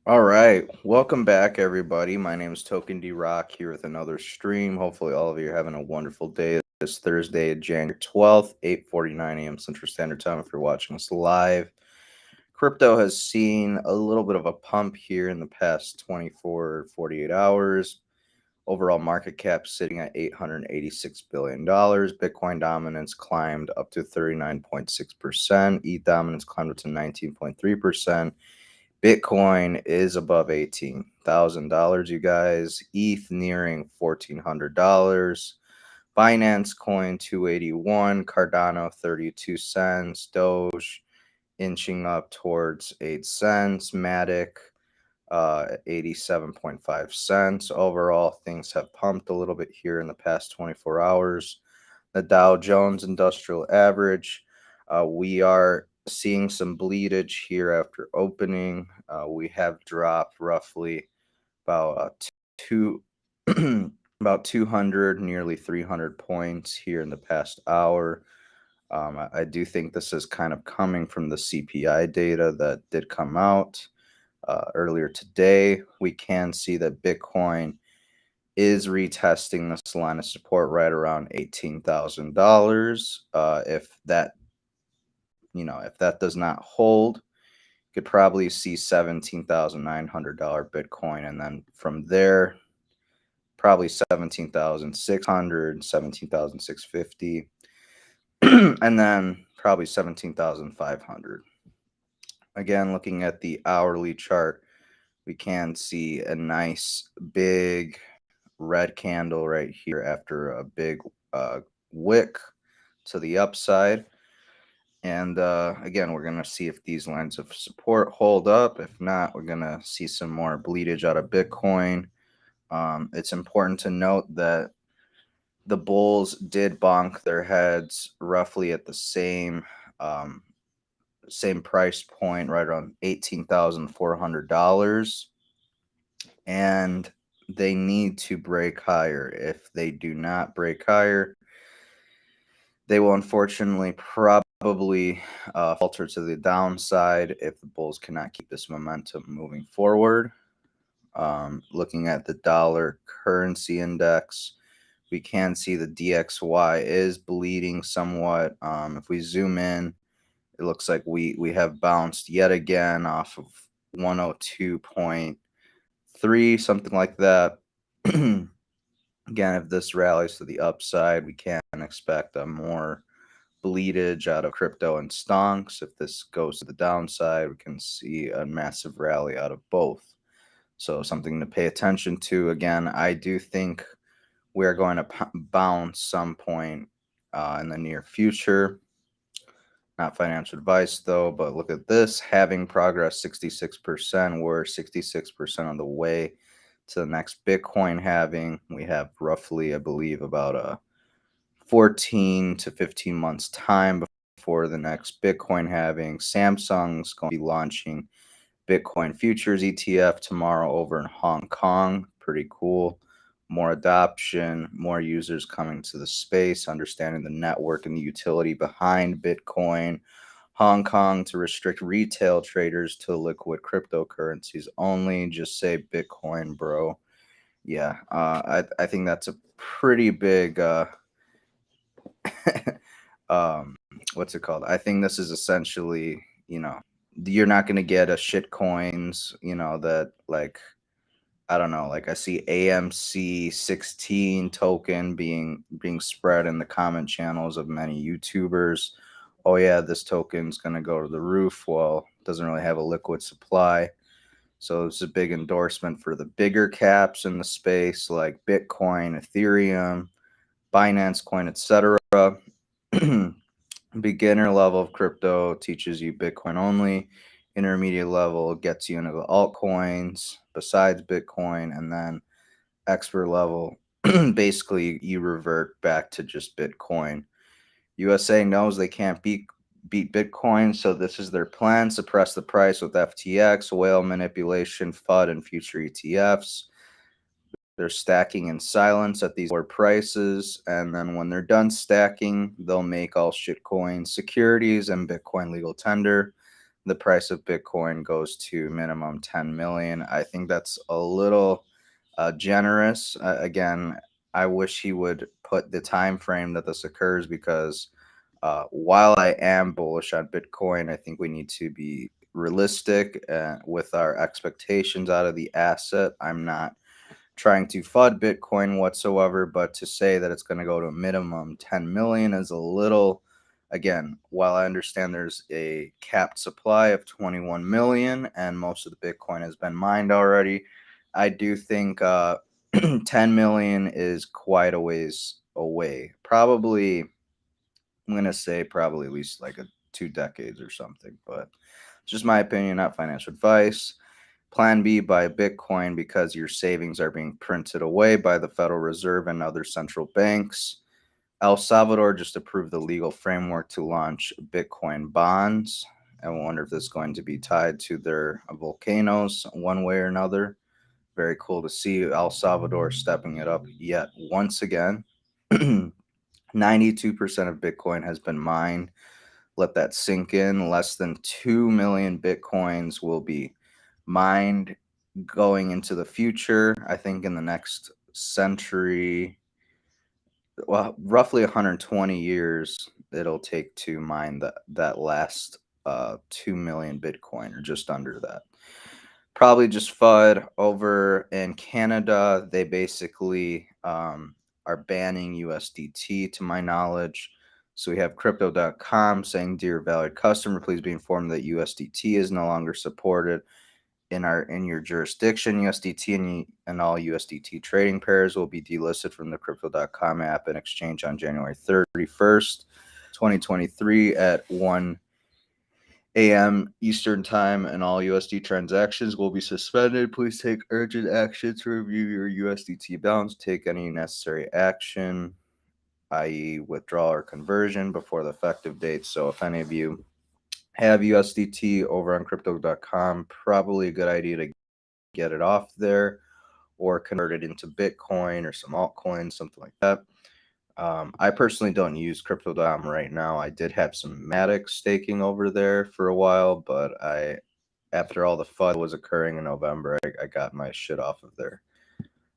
All right, welcome back, everybody. My name is Token D Rock here with another stream. Hopefully, all of you are having a wonderful day. This Thursday, January 12th, 8:49 a.m. Central Standard Time. If you're watching us live, crypto has seen a little bit of a pump here in the past 24, 48 hours. Overall market cap sitting at $886 billion. Bitcoin dominance climbed up to 39.6%. ETH dominance climbed up to 19.3%. Bitcoin is above $18,000, you guys. ETH nearing $1,400. Binance Coin 281, Cardano 32 cents, Doge inching up towards 8 cents, Matic 87.5 cents. Overall, things have pumped a little bit here in the past 24 hours. The Dow Jones Industrial Average, we are seeing some bleedage here after opening. We have dropped roughly about two, about 200, nearly 300 points here in the past hour. I do think this is kind of coming from the CPI data that did come out earlier today. We can see that Bitcoin is retesting this line of support right around $18,000. If that does not hold, you could probably see $17,900 Bitcoin, and then from there, probably 17,600, 17,650, and then probably 17,500. Again, looking at the hourly chart, we can see a nice big red candle right here after a big wick to the upside. And again, we're going to see if these lines of support hold up. If not, we're going to see some more bleedage out of Bitcoin. It's important to note that the bulls did bonk their heads roughly at the same price point, right around $18,400, and they need to break higher. If they do not break higher, they will unfortunately probably falter to the downside if the bulls cannot keep this momentum moving forward. Looking at the dollar currency index, we can see the DXY is bleeding somewhat. If we zoom in, it looks like we have bounced yet again off of 102.3, something like that. Again, if this rallies to the upside, we can expect a more bleedage out of crypto and stonks. If this goes to the downside, we can see a massive rally out of both. So, something to pay attention to. Again, I do think we're going to bounce some point in the near future. Not financial advice though, but look at this, having progress 66%. We're 66% on the way to the next Bitcoin halving. We have roughly, I believe, about a 14 to 15 months time before the next Bitcoin halving. Samsung's going to be launching Bitcoin futures ETF tomorrow over in Hong Kong. Pretty cool. More adoption, more users coming to the space, understanding the network and the utility behind Bitcoin. Hong Kong to restrict retail traders to liquid cryptocurrencies only. Just say Bitcoin, bro. Yeah, I think that's a pretty big what's it called? I think this is essentially, you're not going to get a shit coins, that like, I don't know, like I see AMC 16 token being spread in the comment channels of many YouTubers. Oh yeah, this token's going to go to the roof. Well, it doesn't really have a liquid supply. So it's a big endorsement for the bigger caps in the space like Bitcoin, Ethereum, Binance Coin, etc. Beginner level of crypto teaches you Bitcoin only. Intermediate level gets you into the altcoins besides Bitcoin. And then expert level, basically you revert back to just Bitcoin. USA knows they can't beat Bitcoin, so this is their plan: suppress the price with FTX, whale manipulation, FUD, and future ETFs. They're stacking in silence at these lower prices, and then when they're done stacking, they'll make all shitcoin securities and Bitcoin legal tender. the price of Bitcoin goes to minimum 10 million. I think that's a little generous. Again, I wish he would put the time frame that this occurs, because while I am bullish on Bitcoin, I think we need to be realistic with our expectations out of the asset. I'm not trying to FUD Bitcoin whatsoever, but to say that it's going to go to a minimum 10 million is a little, again, while I understand there's a capped supply of 21 million and most of the Bitcoin has been mined already, I do think 10 million is quite a ways away. Probably, I'm going to say probably at least like 2 decades or something, but it's just my opinion, not financial advice. Plan B, buy Bitcoin because your savings are being printed away by the Federal Reserve and other central banks. El Salvador just approved the legal framework to launch Bitcoin bonds. I wonder if this is going to be tied to their volcanoes one way or another. Very cool to see El Salvador stepping it up yet once again. 92% of Bitcoin has been mined. Let that sink in. Less than 2 million Bitcoins will be mined going into the future. I think in the next century, well, roughly 120 years it'll take to mine that last 2 million Bitcoin, or just under that. Probably just FUD. Over in Canada, they basically are banning USDT, to my knowledge. So we have crypto.com saying, "Dear valued customer, please be informed that USDT is no longer supported in your jurisdiction. USDT and all USDT trading pairs will be delisted from the crypto.com app and exchange on January 31st, 2023 at 1 a.m. Eastern Time, and all USD transactions will be suspended. Please take urgent action to review your USDT balance. Take any necessary action, i.e. withdrawal or conversion, before the effective date." So if any of you have USDT over on crypto.com, probably a good idea to get it off there or convert it into Bitcoin or some altcoins, something like that. I personally don't use crypto.com right now. I did have some Matic staking over there for a while, but after all the FUD was occurring in November, I got my shit off of there.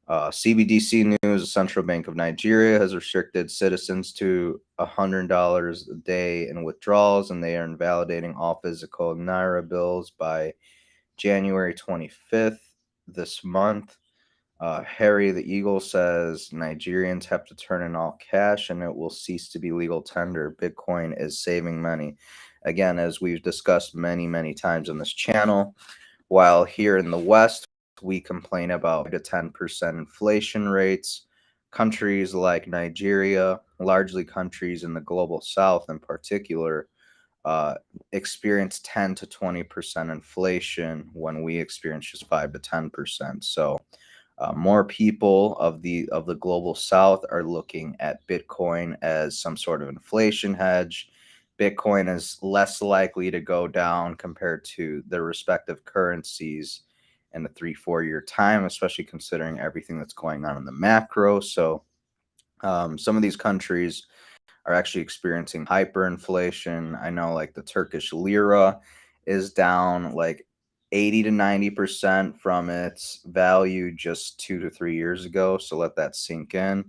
CBDC news: the Central Bank of Nigeria has restricted citizens to $100 a day in withdrawals, and they are invalidating all physical Naira bills by January 25th this month. Harry the Eagle says Nigerians have to turn in all cash and it will cease to be legal tender. Bitcoin is saving money. Again, as we've discussed many, many times on this channel, while here in the West, we complain about 10% inflation rates, countries like Nigeria, largely countries in the global South in particular, uh, experience 10 to 20% inflation when we experience just 5 to 10%. So more people of the global South are looking at Bitcoin as some sort of inflation hedge. Bitcoin is less likely to go down compared to their respective currencies in a 3-4 year time, especially considering everything that's going on in the macro. So some of these countries are actually experiencing hyperinflation. I know like the Turkish lira is down like 80 to 90% from its value just 2 to 3 years ago. So let that sink in. I'd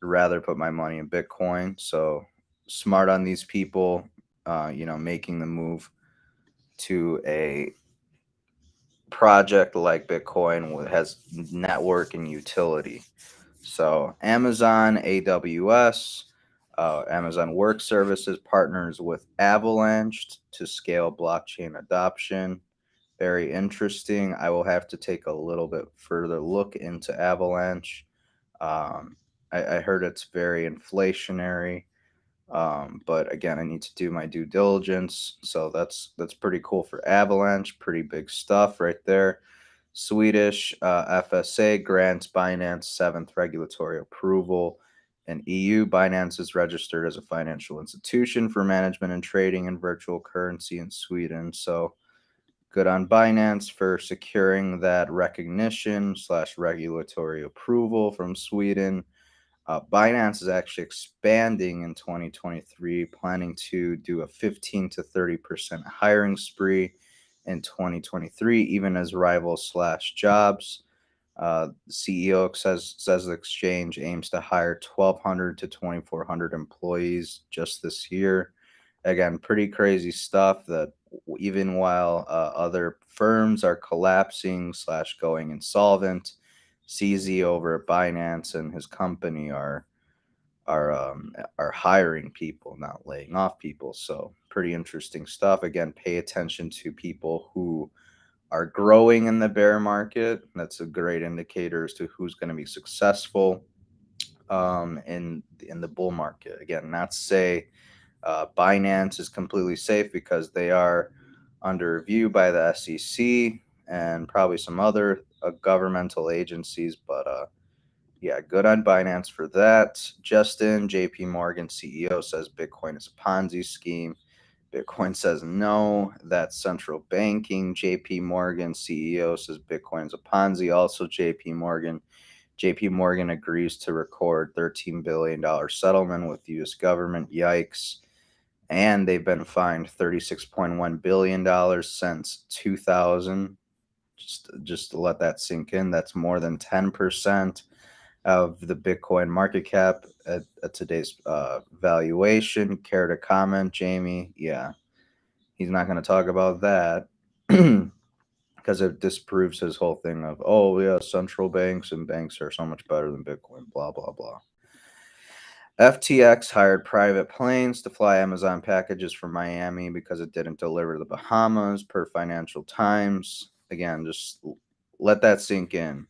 rather put my money in Bitcoin. So smart on these people, making the move to a project like Bitcoin has network and utility. So Amazon AWS, Amazon Work Services partners with Avalanche to scale blockchain adoption. Very interesting. I will have to take a little bit further look into Avalanche. I heard it's very inflationary, but again, I need to do my due diligence. So that's pretty cool for Avalanche. Pretty big stuff right there. Swedish FSA grants Binance seventh regulatory approval. In EU, Binance is registered as a financial institution for management and trading in virtual currency in Sweden. So good on Binance for securing that recognition / regulatory approval from Sweden. Binance is actually expanding in 2023, planning to do a 15 to 30% hiring spree in 2023, even as rivals slash jobs. The CEO says the exchange aims to hire 1,200 to 2,400 employees just this year. Again, pretty crazy stuff that even while other firms are collapsing slash going insolvent, CZ over at Binance and his company are hiring people, not laying off people. So pretty interesting stuff. Again, pay attention to people who are growing in the bear market. That's a great indicator as to who's going to be successful in the bull market. Again, not to say Binance is completely safe because they are under review by the SEC and probably some other governmental agencies, but yeah, good on Binance for that. Justin, JP Morgan CEO, says Bitcoin is a Ponzi scheme. Bitcoin says no. That's central banking. JP Morgan CEO says Bitcoin is a Ponzi. Also, JP Morgan. JP Morgan agrees to record $13 billion settlement with the US government. Yikes. And they've been fined $36.1 billion since 2000. Just to let that sink in, that's more than 10% of the Bitcoin market cap at today's valuation. Care to comment, Jamie? Yeah, he's not going to talk about that because it disproves his whole thing of, oh, yeah, central banks and banks are so much better than Bitcoin, blah, blah, blah. FTX hired private planes to fly Amazon packages from Miami because it didn't deliver to the Bahamas, per Financial Times. Again, just let that sink in.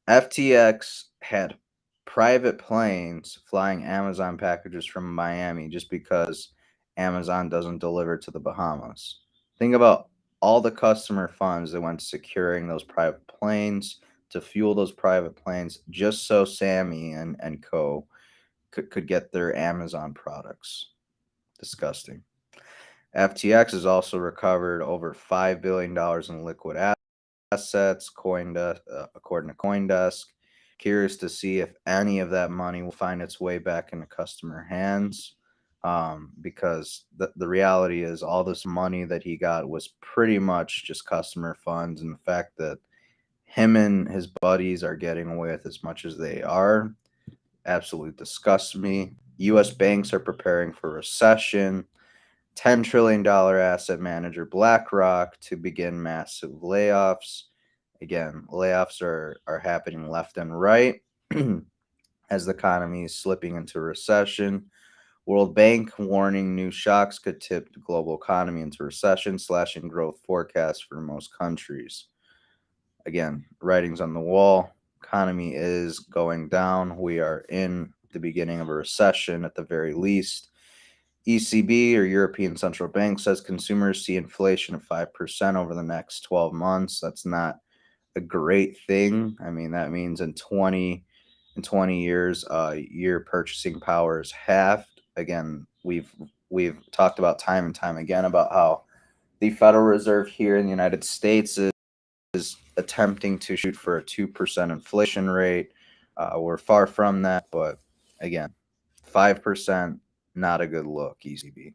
FTX had private planes flying Amazon packages from Miami just because Amazon doesn't deliver to the Bahamas. Think about all the customer funds that went to securing those private planes to fuel those private planes just so Sammy and co could get their Amazon products. Disgusting. FTX has also recovered over $5 billion in liquid assets, according to CoinDesk. Curious to see if any of that money will find its way back into customer hands. Because the reality is, all this money that he got was pretty much just customer funds. And the fact that him and his buddies are getting away with as much as they are absolutely disgusts me. U.S. banks are preparing for recession. $10 trillion asset manager BlackRock to begin massive layoffs. Again, layoffs are happening left and right as the economy is slipping into recession. World Bank warning new shocks could tip the global economy into recession, slashing growth forecasts for most countries. Again, writings on the wall. Economy is going down. We are in the beginning of a recession at the very least. ECB, or European Central Bank, says consumers see inflation of 5% over the next 12 months. That's not a great thing. I mean, that means in 20 years, your purchasing power is halved. Again, we've talked about time and time again about how the Federal Reserve here in the United States is attempting to shoot for a 2% inflation rate. We're far from that, but again, 5%, not a good look, ECB.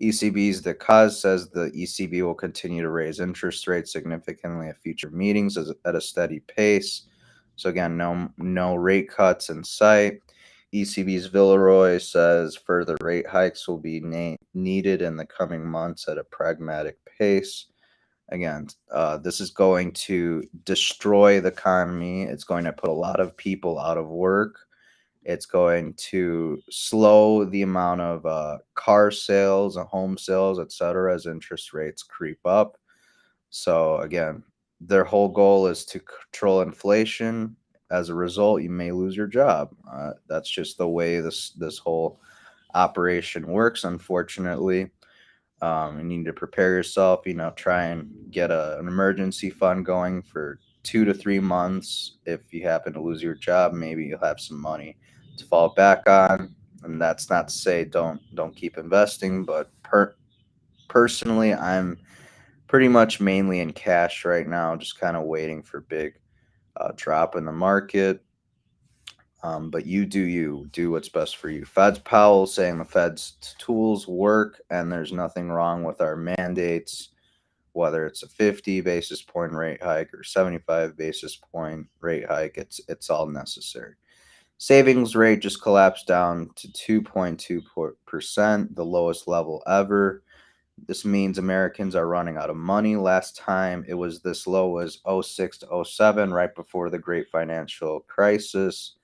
ECB's Decaz says the ECB will continue to raise interest rates significantly at future meetings at a steady pace. So again, no rate cuts in sight. ECB's Villeroy says further rate hikes will be needed in the coming months at a pragmatic pace. Again, this is going to destroy the economy. It's going to put a lot of people out of work. It's going to slow the amount of car sales and home sales, etc., as interest rates creep up. So again, their whole goal is to control inflation. As a result, you may lose your job. That's just the way this whole operation works, unfortunately. You need to prepare yourself, try and get an emergency fund going for 2 to 3 months. If you happen to lose your job, maybe you'll have some money to fall back on. And that's not to say don't keep investing, but personally, I'm pretty much mainly in cash right now, just kind of waiting for big drop in the market. But you do what's best for you. Fed's Powell saying the Fed's tools work and there's nothing wrong with our mandates, whether it's a 50 basis point rate hike or 75 basis point rate hike, it's all necessary. Savings rate just collapsed down to 2.2%, the lowest level ever. This means Americans are running out of money. Last time it was this low was '06 to '07, right before the great financial crisis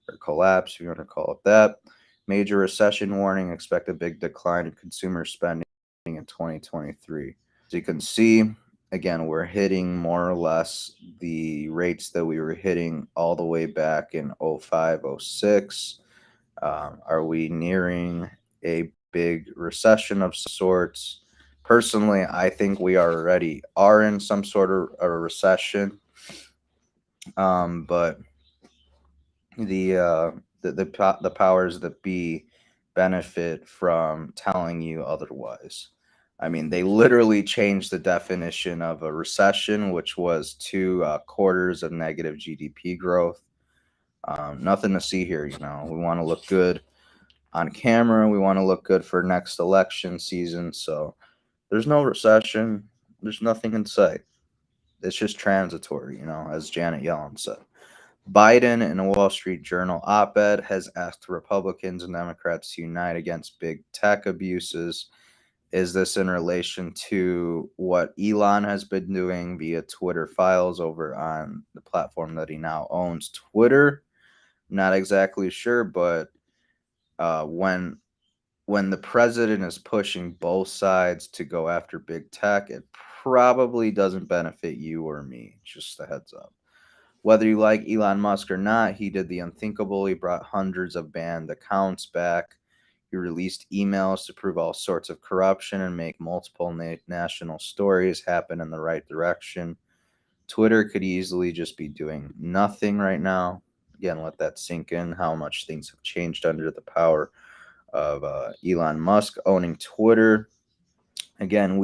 or collapse, if you want to call it that. Major recession warning, expect a big decline in consumer spending in 2023. As you can see, again, we're hitting more or less the rates that we were hitting all the way back in '05, '06. Are we nearing a big recession of sorts? Personally, I think we already are in some sort of a recession. But the powers that be benefit from telling you otherwise. I mean, they literally changed the definition of a recession, which was two quarters of negative GDP growth. Nothing to see here. We want to look good on camera. We want to look good for next election season. So there's no recession. There's nothing in sight. It's just transitory, as Janet Yellen said. Biden, in a Wall Street Journal op ed, has asked Republicans and Democrats to unite against big tech abuses. Is this in relation to what Elon has been doing via Twitter files over on the platform that he now owns, Twitter? Not exactly sure, but when the president is pushing both sides to go after big tech, it probably doesn't benefit you or me. Just a heads up. Whether you like Elon Musk or not, he did the unthinkable. He brought hundreds of banned accounts back. He released emails to prove all sorts of corruption and make multiple national stories happen in the right direction. Twitter could easily just be doing nothing right now. Again, let that sink in, how much things have changed under the power of Elon Musk owning Twitter. Again,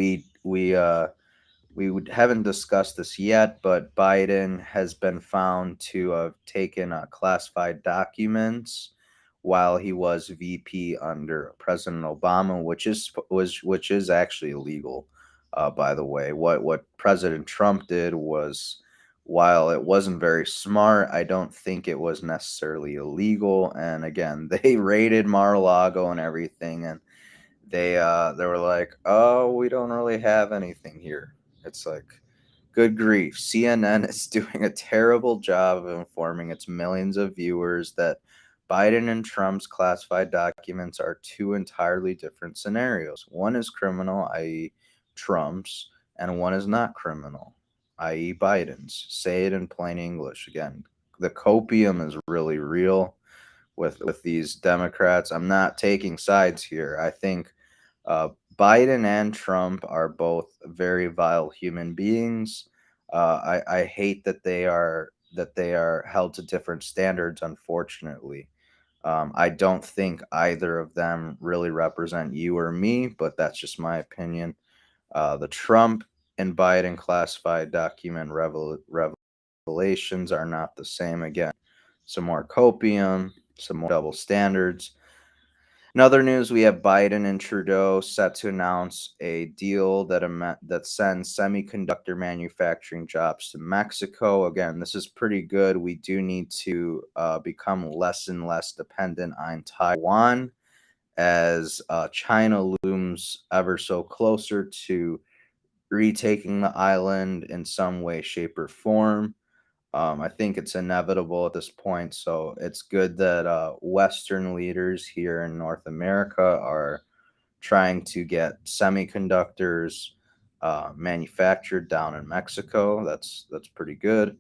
haven't discussed this yet, but Biden has been found to have taken classified documents while he was VP under President Obama, which is actually illegal. By the way, what President Trump did was, while it wasn't very smart, I don't think it was necessarily illegal. And again, they raided Mar-a-Lago and everything, and they were like, "Oh, we don't really have anything here." It's like, good grief. CNN is doing a terrible job of informing its millions of viewers that Biden and Trump's classified documents are two entirely different scenarios. One is criminal, i.e., Trump's, and one is not criminal, i.e., Biden's. Say it in plain English. Again, the copium is really real with these Democrats. I'm not taking sides here. I think uh, Biden and Trump are both very vile human beings. I hate that they are held to different standards. Unfortunately, I don't think either of them really represent you or me, but that's just my opinion. The Trump and Biden classified document revelations are not the same. Again, some more copium, some more double standards. In other news, we have Biden and Trudeau set to announce a deal that sends semiconductor manufacturing jobs to Mexico. Again, this is pretty good. We do need to become less and less dependent on Taiwan as China looms ever so closer to retaking the island in some way, shape, or form. I think it's inevitable at this point. So it's good that Western leaders here in North America are trying to get semiconductors manufactured down in Mexico. That's pretty good.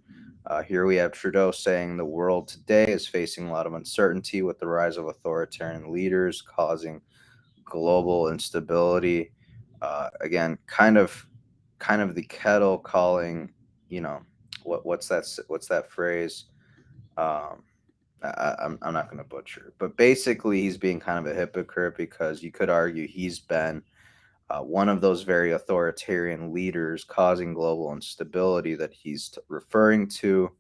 Here we have Trudeau saying the world today is facing a lot of uncertainty with the rise of authoritarian leaders causing global instability. Again, kind of the kettle calling, you know, what's that phrase? Um, I'm not going to butcher it, but basically he's being kind of a hypocrite because you could argue he's been one of those very authoritarian leaders causing global instability that he's referring to.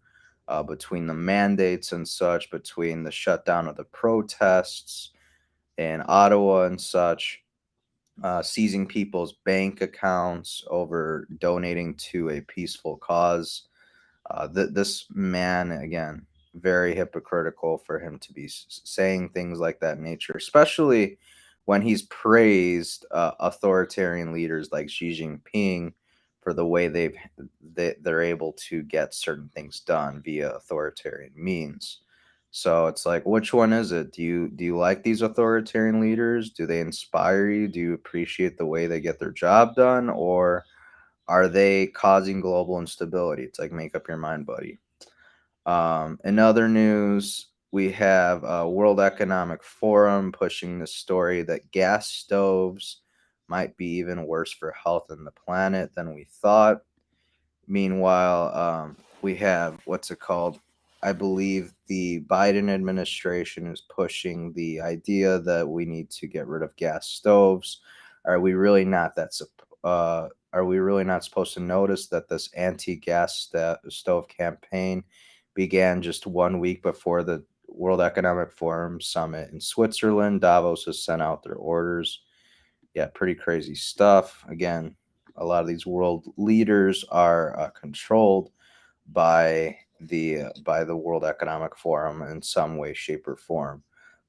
between the mandates and such, between the shutdown of the protests in Ottawa and such, seizing people's bank accounts over donating to a peaceful cause. This man, again, very hypocritical for him to be saying things like that in nature, especially when he's praised authoritarian leaders like Xi Jinping for the way they're able to get certain things done via authoritarian means. So it's like, which one is it? Do you like these authoritarian leaders? Do they inspire you? Do you appreciate the way they get their job done, or are they causing global instability? It's like, make up your mind, buddy. In other news, we have World Economic Forum pushing the story that gas stoves might be even worse for health and the planet than we thought. Meanwhile, we have what's it called? I believe the Biden administration is pushing the idea that we need to get rid of gas stoves. Are we really not that? Are we really not supposed to notice that this anti-gas stove campaign began just 1 week before the World Economic Forum summit in Switzerland? Davos has sent out their orders. Yeah, pretty crazy stuff. Again, a lot of these world leaders are controlled by the World Economic Forum in some way, shape, or form.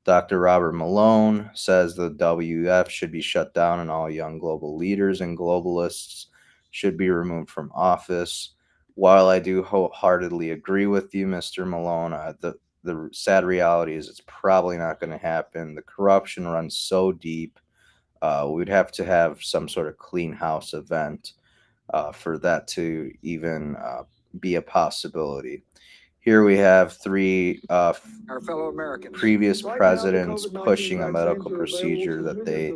Dr. Robert Malone says the WEF should be shut down and all young global leaders and globalists should be removed from office. While I do wholeheartedly agree with you, Mr. Malone, the sad reality is it's probably not going to happen. The corruption runs so deep. We'd have to have some sort of clean house event for that to even be a possibility. Here we have three our fellow Americans. previous presidents pushing a medical procedure that they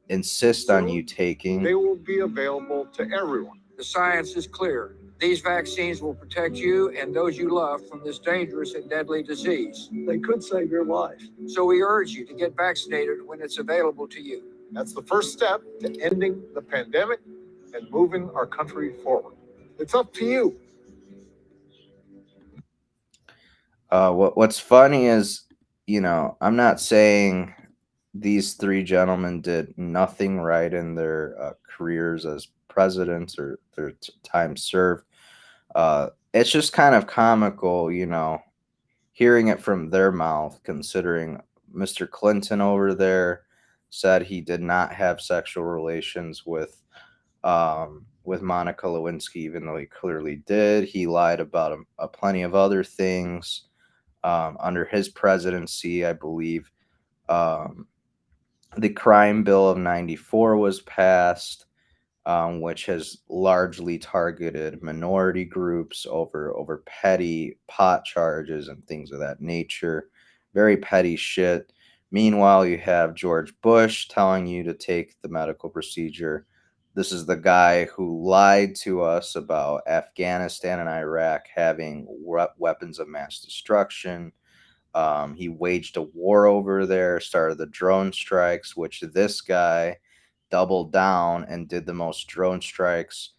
insist on you taking. They will be available to everyone. The science is clear. These vaccines will protect you and those you love from this dangerous and deadly disease. They could save your life. So we urge you to get vaccinated when it's available to you. That's the first step to ending the pandemic and moving our country forward. It's up to you. What's funny is, I'm not saying these three gentlemen did nothing right in their careers as presidents or their time served. It's just kind of comical, hearing it from their mouth, considering Mr. Clinton over there said he did not have sexual relations with Monica Lewinsky, even though he clearly did. He lied about plenty of other things. Under his presidency, I believe the crime bill of 94 was passed, which has largely targeted minority groups over petty pot charges and things of that nature. Very petty shit. Meanwhile, you have George Bush telling you to take the medical procedure. This is the guy who lied to us about Afghanistan and Iraq having weapons of mass destruction. He waged a war over there, started the drone strikes, which this guy doubled down and did the most drone strikes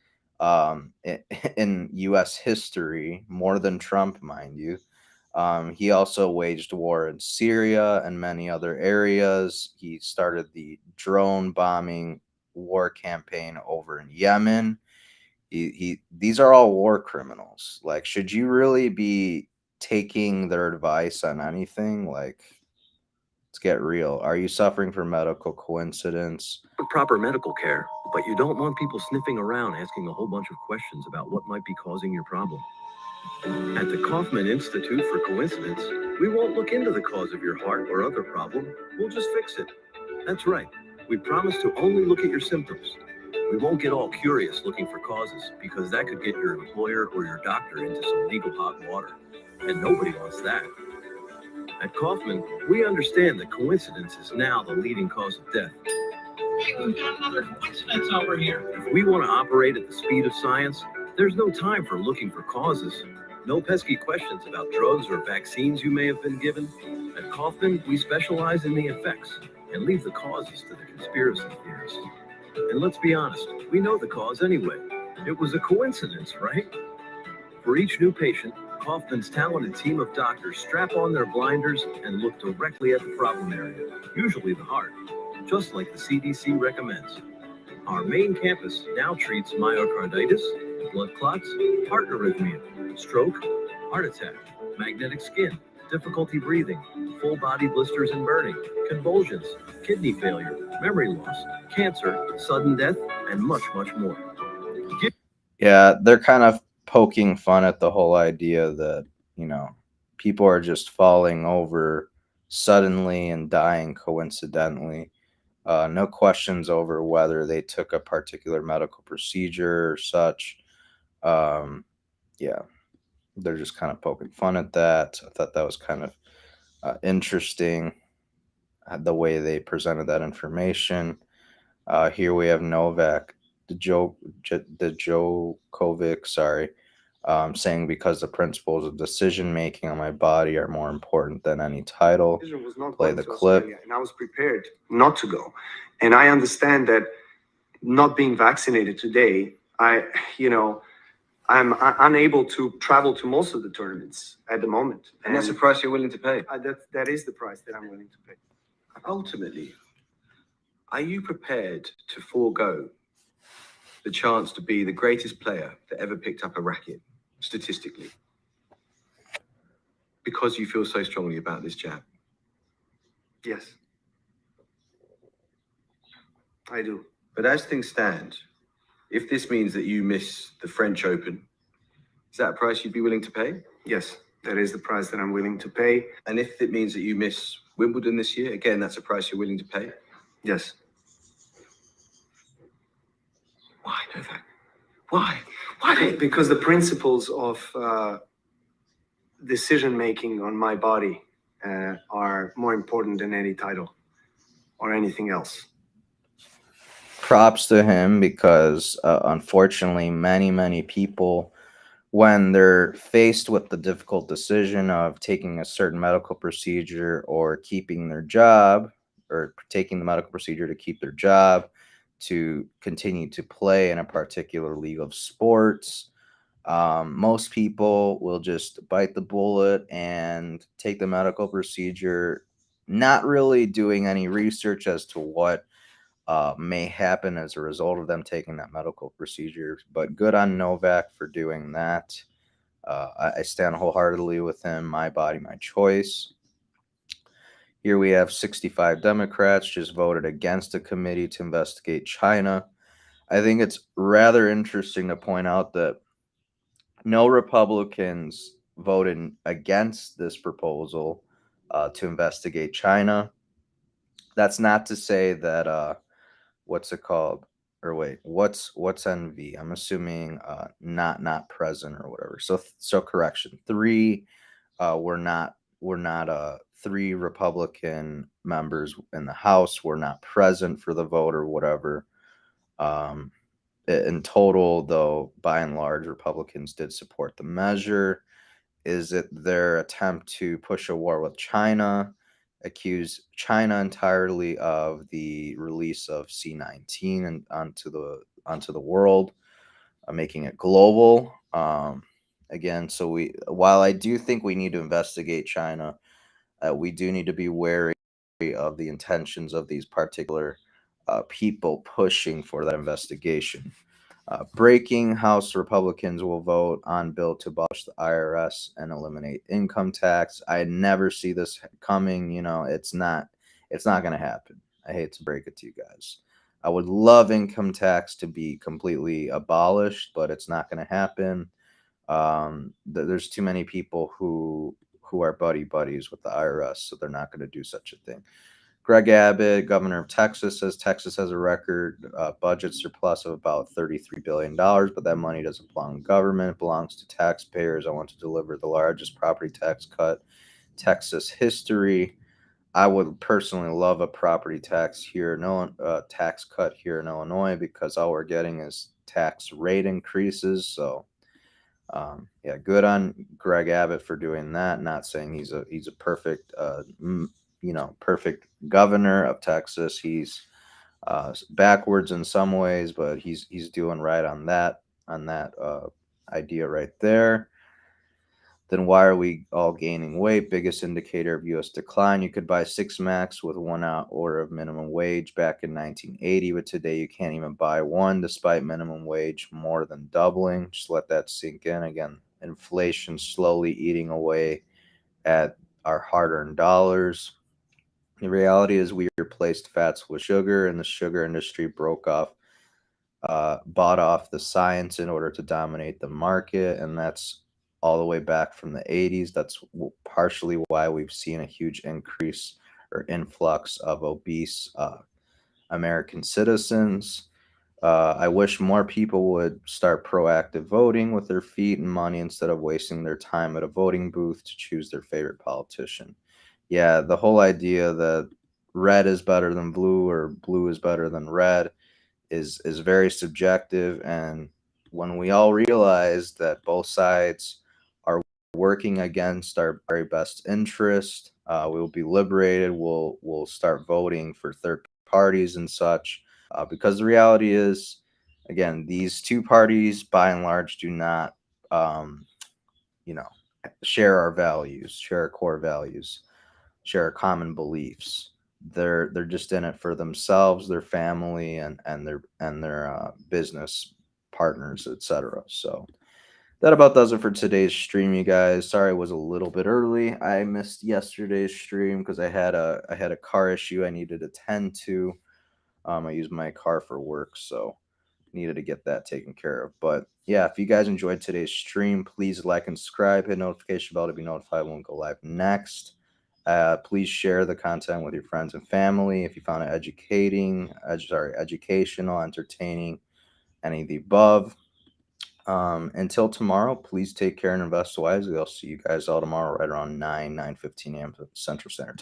in U.S. history, more than Trump, mind you. He also waged war in Syria and many other areas. He started the drone bombing war campaign over in Yemen. These are all war criminals. Like, should you really be taking their advice on anything? Like, let's get real. Are you suffering from medical coincidence? Proper medical care, but you don't want people sniffing around asking a whole bunch of questions about what might be causing your problem. At the Kaufman Institute for Coincidence, we won't look into the cause of your heart or other problem. We'll just fix it. That's right. We promise to only look at your symptoms. We won't get all curious looking for causes, because that could get your employer or your doctor into some legal hot water. And nobody wants that. At Kaufman, we understand that coincidence is now the leading cause of death. Hey, we've got another coincidence over here. If we want to operate at the speed of science, there's no time for looking for causes. No pesky questions about drugs or vaccines you may have been given. At Kaufman, we specialize in the effects and leave the causes to the conspiracy theorists. And let's be honest, we know the cause anyway. It was a coincidence, right? For each new patient, Kaufman's talented team of doctors strap on their blinders and look directly at the problem area, usually the heart, just like the CDC recommends. Our main campus now treats myocarditis, blood clots, heart arrhythmia, stroke, heart attack, magnetic skin, difficulty breathing, full body blisters and burning, convulsions, kidney failure, memory loss, cancer, sudden death, and much, much more. Yeah, they're kind of poking fun at the whole idea that, people are just falling over suddenly and dying coincidentally. No questions over whether they took a particular medical procedure or such. Yeah, they're just kind of poking fun at that. I thought that was kind of interesting, the way they presented that information. Here we have Novak, the Djokovic, sorry, saying because the principles of decision making on my body are more important than any title. Decision was not Play going the to clip. Australia, and I was prepared not to go. And I understand that not being vaccinated today, I'm unable to travel to most of the tournaments at the moment. And that's a price you're willing to pay. That is the price that I'm willing to pay. Ultimately, are you prepared to forego the chance to be the greatest player that ever picked up a racket, statistically, because you feel so strongly about this jab? Yes, I do. But as things stand, if this means that you miss the French Open, is that a price you'd be willing to pay? Yes, that is the price that I'm willing to pay. And if it means that you miss Wimbledon this year, again, that's a price you're willing to pay? Yes. Why, Novak? Why? Why? Because the principles of decision making on my body are more important than any title or anything else. Props to him, because unfortunately many people, when they're faced with the difficult decision of taking a certain medical procedure or keeping their job, or taking the medical procedure to keep their job, to continue to play in a particular league of sports, most people will just bite the bullet and take the medical procedure, not really doing any research as to what may happen as a result of them taking that medical procedure. But good on Novak for doing that. I stand wholeheartedly with him. My body, my choice. Here we have 65 Democrats just voted against a committee to investigate China. I think it's rather interesting to point out that no Republicans voted against this proposal to investigate China. That's not to say that what's it called? Or wait, what's NV? I'm assuming not present or whatever. So correction. Three were not three Republican members in the House were not present for the vote or whatever. In total, though, by and large, Republicans did support the measure. Is it their attempt to push a war with China, accuse China entirely of the release of C-19 and onto the world, making it global? Again, so while I do think we need to investigate China, we do need to be wary of the intentions of these particular people pushing for that investigation. Breaking: House Republicans will vote on bill to abolish the IRS and eliminate income tax. I never see this coming. It's not going to happen. I hate to break it to you guys. I would love income tax to be completely abolished, but it's not going to happen. There's too many people who are buddies with the IRS, so they're not going to do such a thing. Greg Abbott, governor of Texas, says Texas has a record budget surplus of about $33 billion, but that money doesn't belong to government. It belongs to taxpayers. I want to deliver the largest property tax cut Texas history. I would personally love a property tax tax cut here in Illinois, because all we're getting is tax rate increases. So, good on Greg Abbott for doing that. Not saying he's a perfect perfect governor of Texas. He's backwards in some ways, but he's doing right on that idea right there. then why are we all gaining weight? Biggest indicator of US decline. You could buy Six Max with 1 order of minimum wage back in 1980, but today you can't even buy one despite minimum wage more than doubling. Just let that sink in. Again, inflation slowly eating away at our hard-earned dollars. The reality is we replaced fats with sugar, and the sugar industry bought off the science in order to dominate the market, and that's all the way back from the 80s. That's partially why we've seen a huge increase or influx of obese American citizens. I wish more people would start proactive voting with their feet and money instead of wasting their time at a voting booth to choose their favorite politician. Yeah, the whole idea that red is better than blue or blue is better than red is very subjective. And when we all realize that both sides are working against our very best interest, we will be liberated. We'll start voting for third parties and such, because the reality is, again, these two parties by and large do not, you know, share our values, share our core values, share our common beliefs. They're just in it for themselves, their family, and their business partners, etc. So that about does it for today's stream, you guys. Sorry I was a little bit early. I missed yesterday's stream because I had a car issue I needed to tend to. I use my car for work, so needed to get that taken care of. But yeah, if you guys enjoyed today's stream, please like and subscribe, hit notification bell to be notified when we go live next. Please share the content with your friends and family if you found it educational, entertaining, any of the above. Until tomorrow, please take care and invest wisely. I'll see you guys all tomorrow right around 9:15 a.m. Central Standard Time.